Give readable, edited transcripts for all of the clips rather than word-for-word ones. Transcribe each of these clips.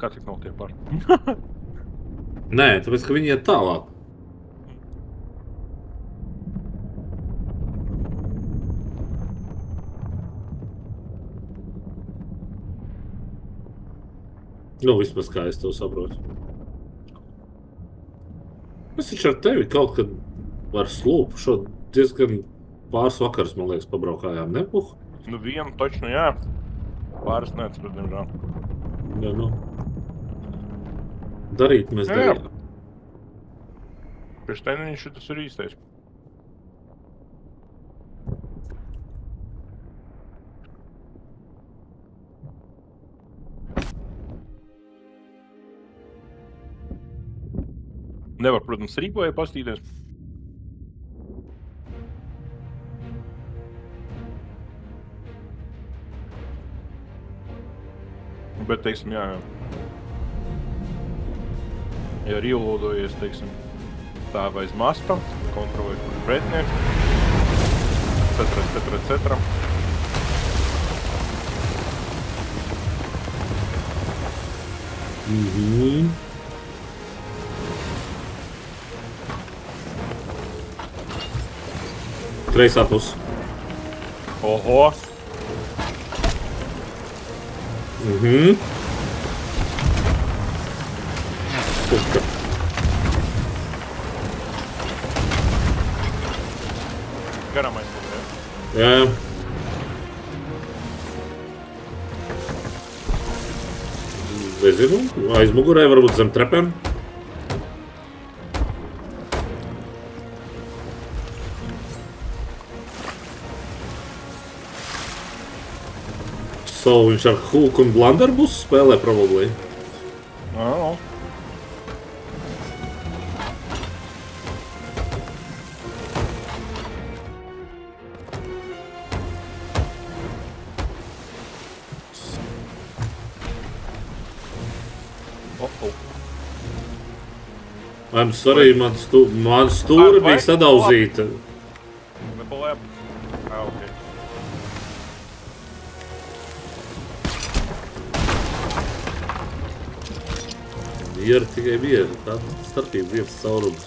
Kā tik nav tie pār? Nē, tāpēc, ka viņi iet tālāk. Nu, vismaz kā es to saprotu. Es taču ar tevi kaut kad ar slūpu šo diezgan pāris vakars, man liekas, pabraukājām, ne? Nu, vienu točnu, jā. Pāris neatceru, diemžēl. Ja, nu. Darīt mēs darījām. Priekš teniņš tas ir īstais. Nevar, protams, rīkoja pastīties. Bet, teiksim, jā. Ja rīvlodojies, teiksim, tā vai aiz masta, kontrolē, kur ir pretnieks, etc. Kreisā puse. Oho! Suka. Garam aizpūtē. Jā. Nezinu, aiz mugurē, varbūt zem trepēm. So, viņš ar Hulk un Blunderbuss spēlē, probably. No. I'm sorry, man stūra bija sadauzīta. Nepalēp. Ok. Biera tikai biera, tā starpība viens caurums.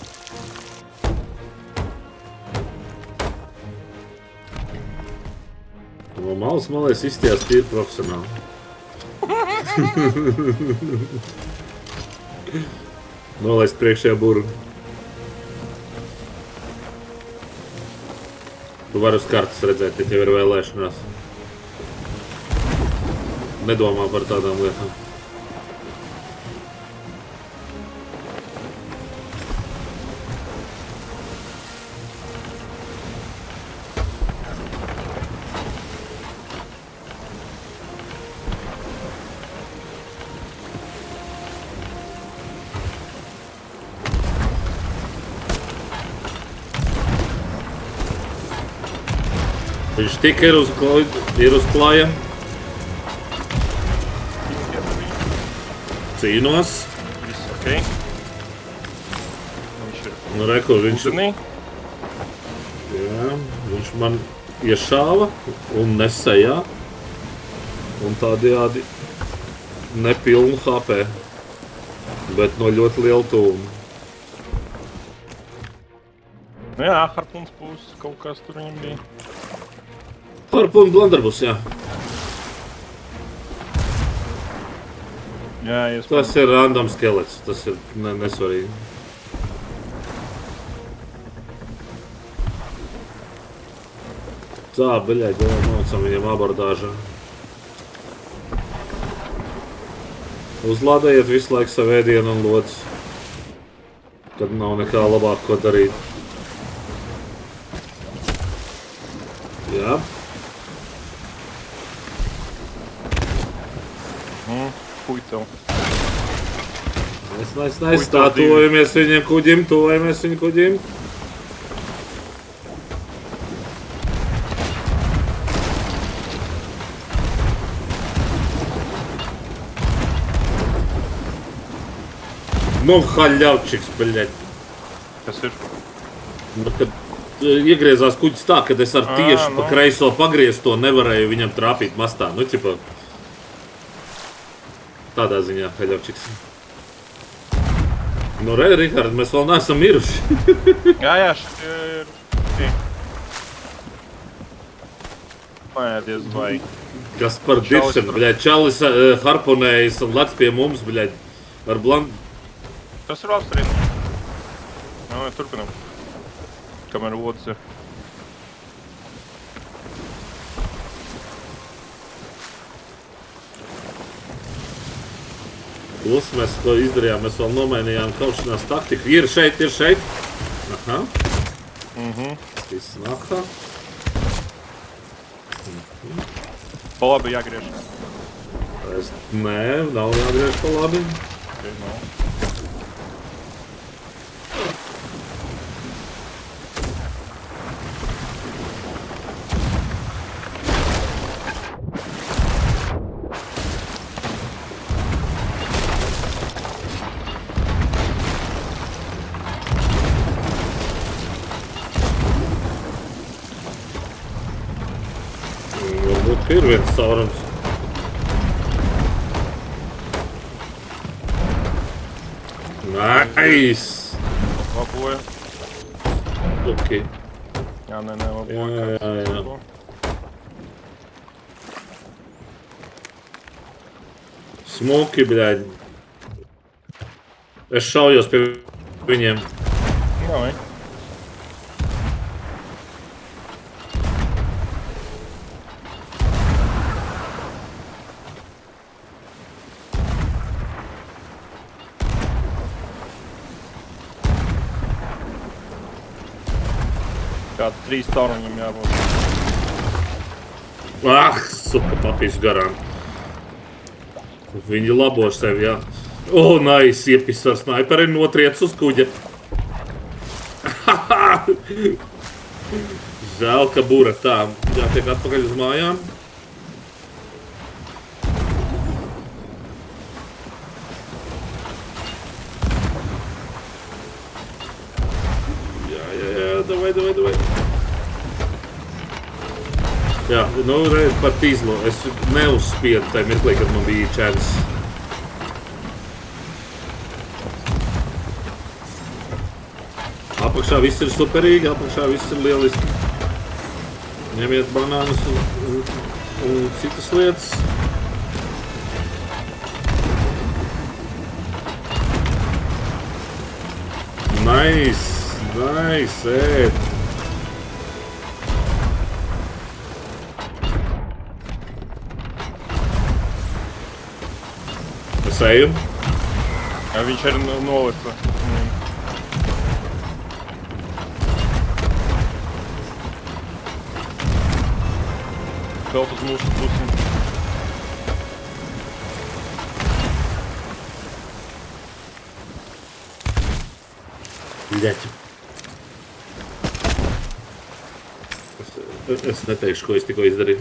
No malas malēs izstījās tīri profesionāli. Nolaist priekšējā burgu. Tu vari uz kartas redzēt, ja tev ir vēlēšanās. Nedomā par tādām lietām. Viņš tik ir uz klājiem. Cīnos. Viss ok. Viņš ir Nu, reku, viņš ūdenī. Jā, viņš man iešāva un nesējā. Un tādējādi nepilnu HP. Bet no ļoti liela tūma. Nu jā, harpuns puses kaut kas tur viņam bija. Harpun Blunderbuss, jā. Jā, iespējams. Tas ir random skelets, tas ir nesvarīgi. Tā, beļaļ, nocam viņam abordāžā. Uzlādējiet visu laiku savu ēdienu un lodzi. Tad nav nekā labāk, ko darīt. Jā. Puj tev. Nice. Tā, tuvojamies viņiem kuģim. Nu, haļļaučiks, beļaļ. Kas ir? Kad iegriezās kuģis tā, kad es ar tieši pa kreiso pagriezto nevarēju viņam trāpīt mastā. Nu, cipa... tādā ziņā, Heļovčiks. Nu, re, Rihard, mēs vēl neesam miruši. Jā, šitie ir... Paēdies vai... Kas par diršanu, bļaļ, čalis harponējas un lec pie mums, bļaļ. Ar blandu. Tas ir labs trīn. Jā, turpinam. Kamēr vodas ir. Plus mēs to izdarījām, mēs vēl nomainījām kaušanās taktiku. Ir šeit, ir šeit. Aha. Viss nahā. Pa labi jāgriež. Nē, nav jāgriež pa labi. Okay, no. Varbūt, ka ir viens caurums. Nice! Laboja. Ok. Jā, nē, laboja. Jā. Smuki, bļaļ. Es šaujos pie viņiem. Jā, vai? Kāda 3 cauruņiem jābūt. Ah, suka papīšu garām. Viņi labo sevi, jā. O, nice, iepis ar snaiperi notriec uz kuģa. Žēl, ka bura tā. Jātiek atpakaļ uz mājām. Davai. Jā, nu, par tīzlo. Es neuzspiedu tajā mirklī, kad man bija čēns. Apakšā viss ir superīgi, apakšā viss ir lieliski. Ņemiet banānus un citas lietas. Nice, ēd. Es eju. Jā, viņš ir nolica. Vēl uz mūsu pusi. Ļaķi. Es neteikšu, ko es tikko izdarīju.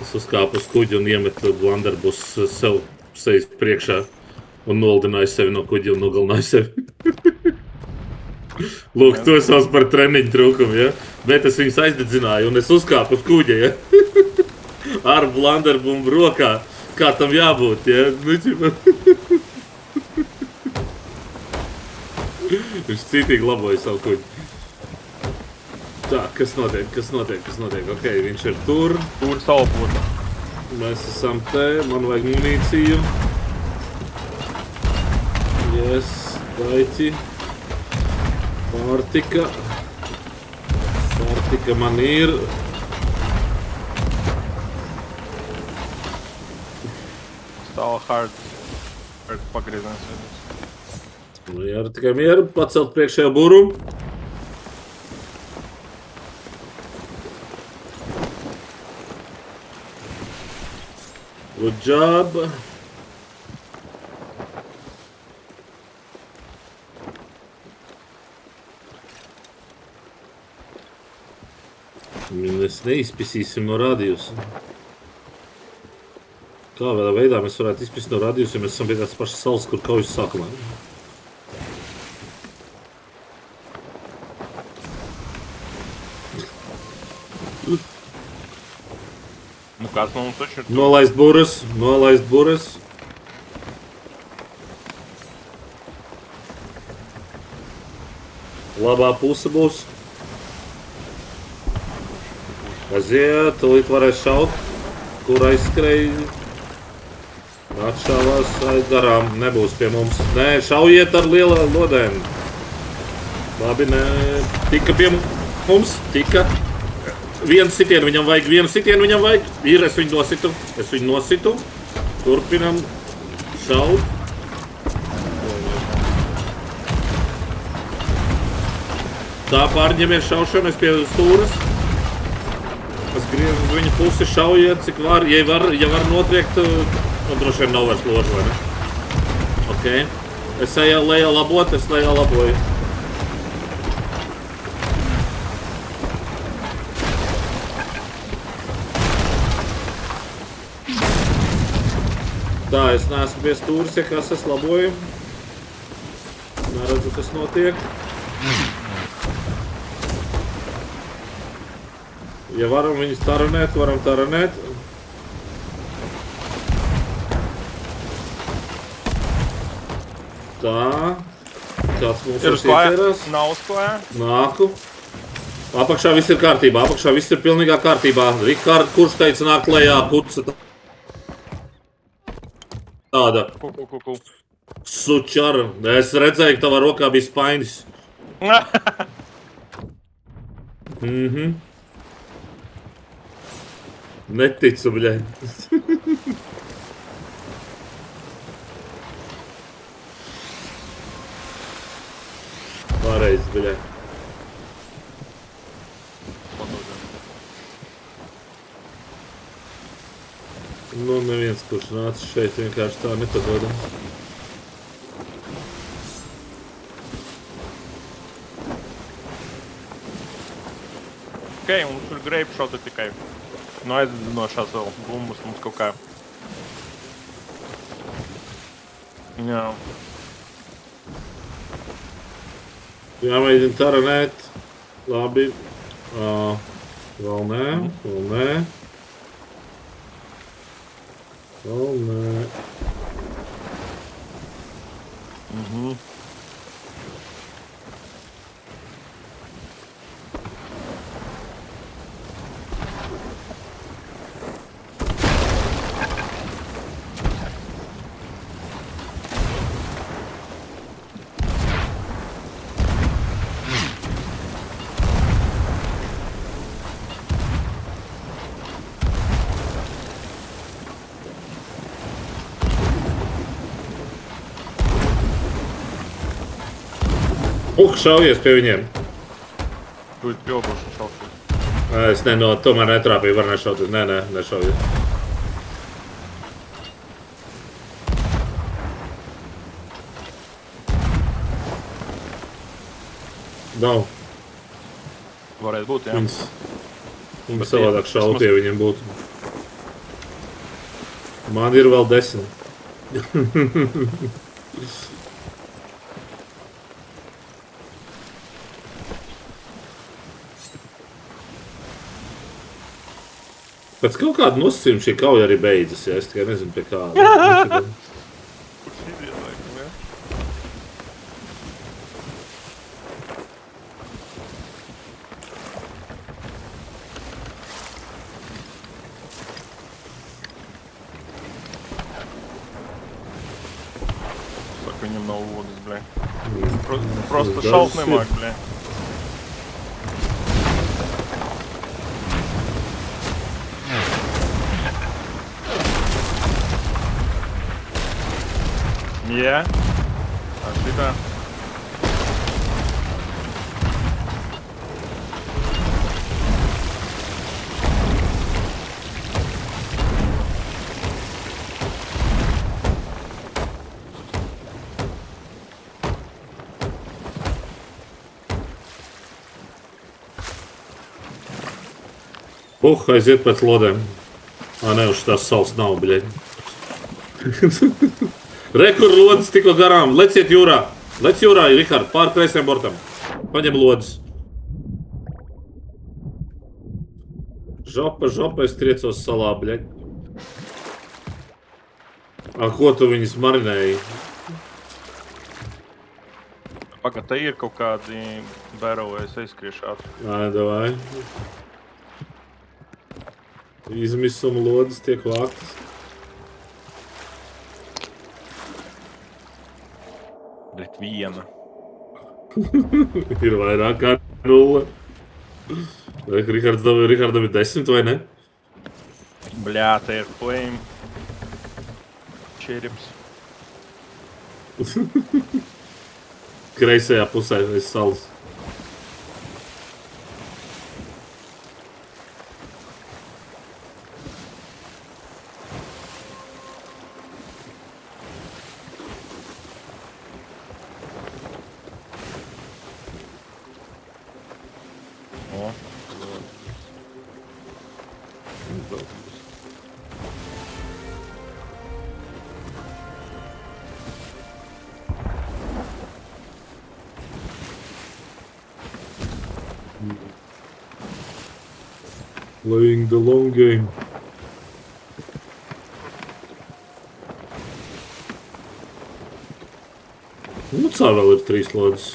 Es uzkāpu uz kuģi un iemetu blanderbus sev sejas priekšā un noldināju sevi no kuģi un nogalināju sevi. Lūk, to es sauc par treniņu trūkumu, ja? Bet es viņus aizdedzināju un es uzkāpu uz kuģi, ja? Ar blanderbumu rokā, kā tam jābūt, ja? Viņš citīgi laboja savu kuģi. Tā, kas notiek? Ok, viņš ir tur. Tur salpota. Mēs esam te, man vajag munīciju. Yes, daiti. Pārtika. Pārtika man ir. Stāva hard pagrieziens. Nu, jā, tikai mieru, pacelt priekšējo buru. Good job. Mēs neizpisīsim no radiusa. Kā vēl veidā mēs varētu izpist no radiusa, ja mēs esam pie kāds pašas salas, kur kaujas sākumā? Nu, kāds mums taču ir? Nolaist buras, nolaist buras. Labā puse būs. Aiziet, tūlīt varēs šaut. Kur aizskrēj? Atšāvās garām, nebūs pie mums. Nē, šaujiet ar lielā lodēm. Labi, nē, tika pie mums, tika. Vienu sitienu viņam vajag, Ir, es viņu nositu. Turpinam šaut. Tā pārņemiet šaušanu, es pie stūras. Es griežu uz viņa pusi, šaujiet, cik var. Ja var notriekt, droši vien nav vairs ložu, vai ne? Ok. Es eju lejā labot, es lejā laboju. Tā, es neesmu pie stūras, ja kas es laboju. Neredzu, kas notiek. Ja varam viņus taranēt, varam taranēt. Tā. Kāds mums Ir uz klājā? ieķerās? Nav uz klājā? Nāku. Apakšā viss ir kārtībā, apakšā viss ir pilnīgā kārtībā. Rihard, kurš teica nākt lejā, kuca tāda. Ku. Sučara. Es redzēju, ka tavā rokā bija spainis. Neticu, bļai. Pareizi, bļai. Nu, neviens, kurš nāca šeit, vienkārši tā nepadodam. Ok, mums ir greipi šauta tikai. Nu, aizdzinošās vēl bumbas mums kaut kā. Jā. Jāmēģina taranēt. Labi. Vēl nē, vēl nē. Vēl nē. Šaujies pie viņiem. Tu ir pjaubuši šaušos. Es tomēr netrāpīju, var nešauties. Nē, nešaujies. Nav. Varētu būt, jā. Mums savādāk šaut, ja viņiem būtu. Man ir vēl 10. Pēc kaut kāda nosacījuma šī kauja arī beidzas, ja es tikai nezinu pie kāda. Kurš iziet laikam, jā? Saka, viņam nav vodas, bļē. Просто šaut nemāk, bļē. Jā, tā šitā. Aiziet pēc lodēm. Nē, uz tās salas nav, bļeļ. Rekur lodes tikko garām. Leciet jūrā. Lec jūrā, Rihard, pār kreisiem bortam. Paņem lodes. Žopa, es triecos salā, bļaļ. Ko tu viņus marinēji? Pagad, te ir kaut kādi barreli, es aizskriešu ātri. Davai. Izmisuma lodes tiek vāktas. Bet viena. Ir vairāk kā 0. Rihardam ir 10, vai ne? Bļā, te ir flame. Čirips. Kreisajā pusē aiz salas. O. Playing the long game. Mucā vēl ir 3 lodes.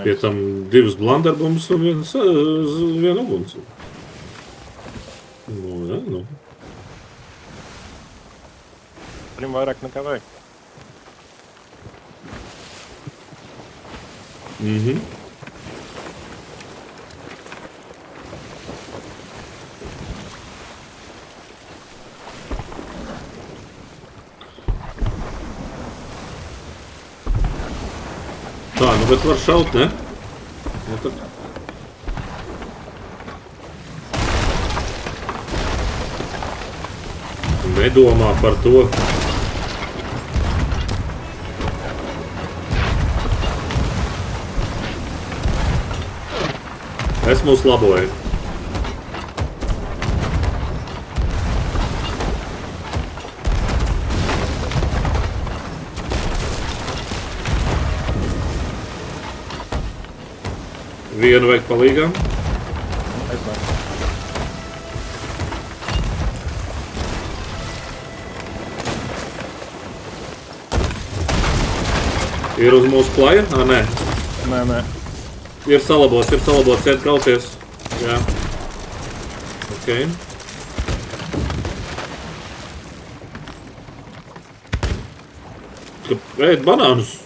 Pie Nice. tam 2 blandarbumus un viena uguns. Nu. Trim vairāk nekā vajag. Tā, nu bet var šaut, ne? Nu tad... Nedomā par to. Es mūs laboju. Vienu vajag palīgām. Aiznāk. Ir uz mūsu klaja? Nē. Nē. Ir salabots, iet kauties. Jā. Ok. Ēd banānus.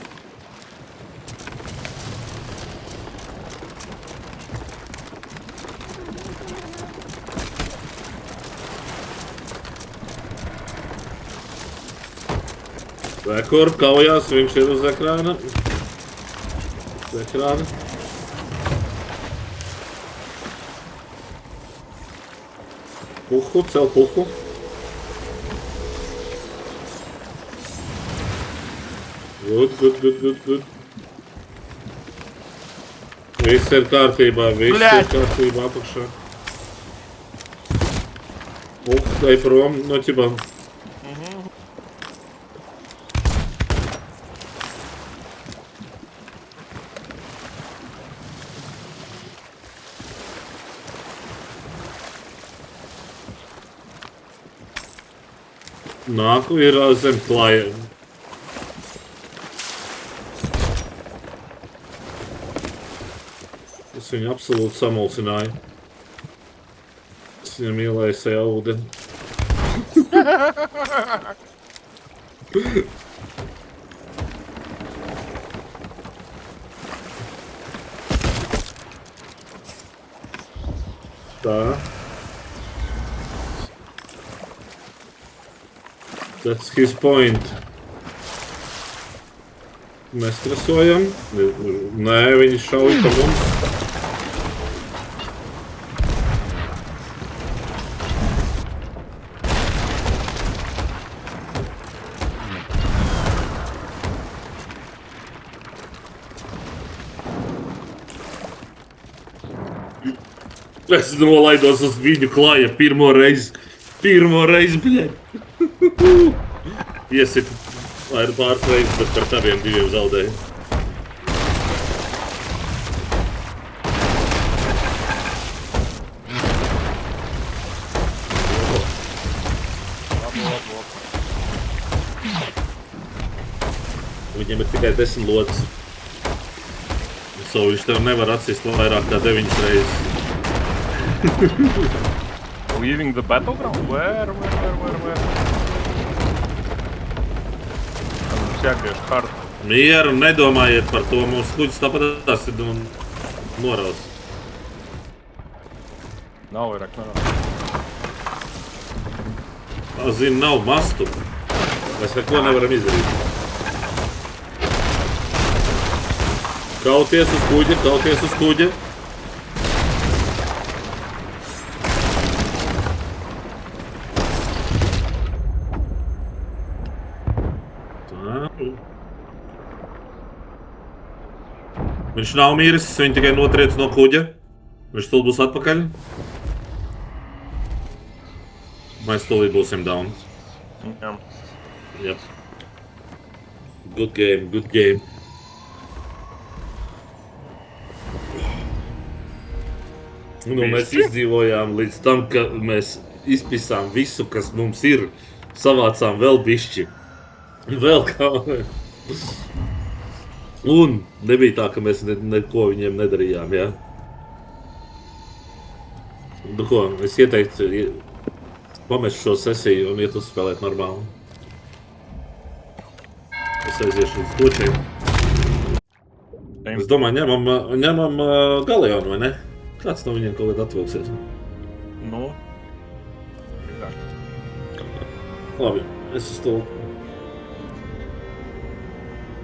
Kur kaujās, viņš ir uz ekrāna. Puhu, cel puhu. Good. Viss ir kārtībā, apakšā. Ej prom, no ķibām. Nāku ir zem klāja. Es viņu absolūti samulsināju. Es viņam ielēju sejā ūdeni. Tā. That's his point. Nestresojam. Nē, viņi šauj pa mums. Es nolaidos uz viņu klāja pirmo reizi, bļaļ. Iesit pāris reizes, bet par taviem 2 zaudēju. Viņiem ir tikai 10 lodes. So viņš tev nevar atsist vairāk kā 9 reizes. Leaving the battleground? Where? Mums jāgriež kartu. Mieru, nedomājiet par to, mums kuģis tāpat tas ir norauts. Nav vairāk, Zinu, nav mastu. Mēs neko nevaram izdarīt. Kauties uz kuģa, kauties uz kuģa. Viņš nav mīris, viņš tikai notriec no kuģa. Viņš tūlīt būs atpakaļ. Mēs tūlīt būsim down. Jā. Yep. Good game, good game. Nu, mēs izdzīvojām līdz tam, ka mēs izpisām visu, kas mums ir. Savācām vēl bišķi. Vēl kā. Un nebija tā, ka mēs neko viņiem nedarījām, jā. Nu ko, es ieteiktu pamest šo sesiju un iet uzspēlēt normāli. Es aiziešu līdz točiem. Es domāju, ņemam Galeonu, vai ne? Kāds no viņiem kaut kad atvilksies? Nu. Labi, es uz to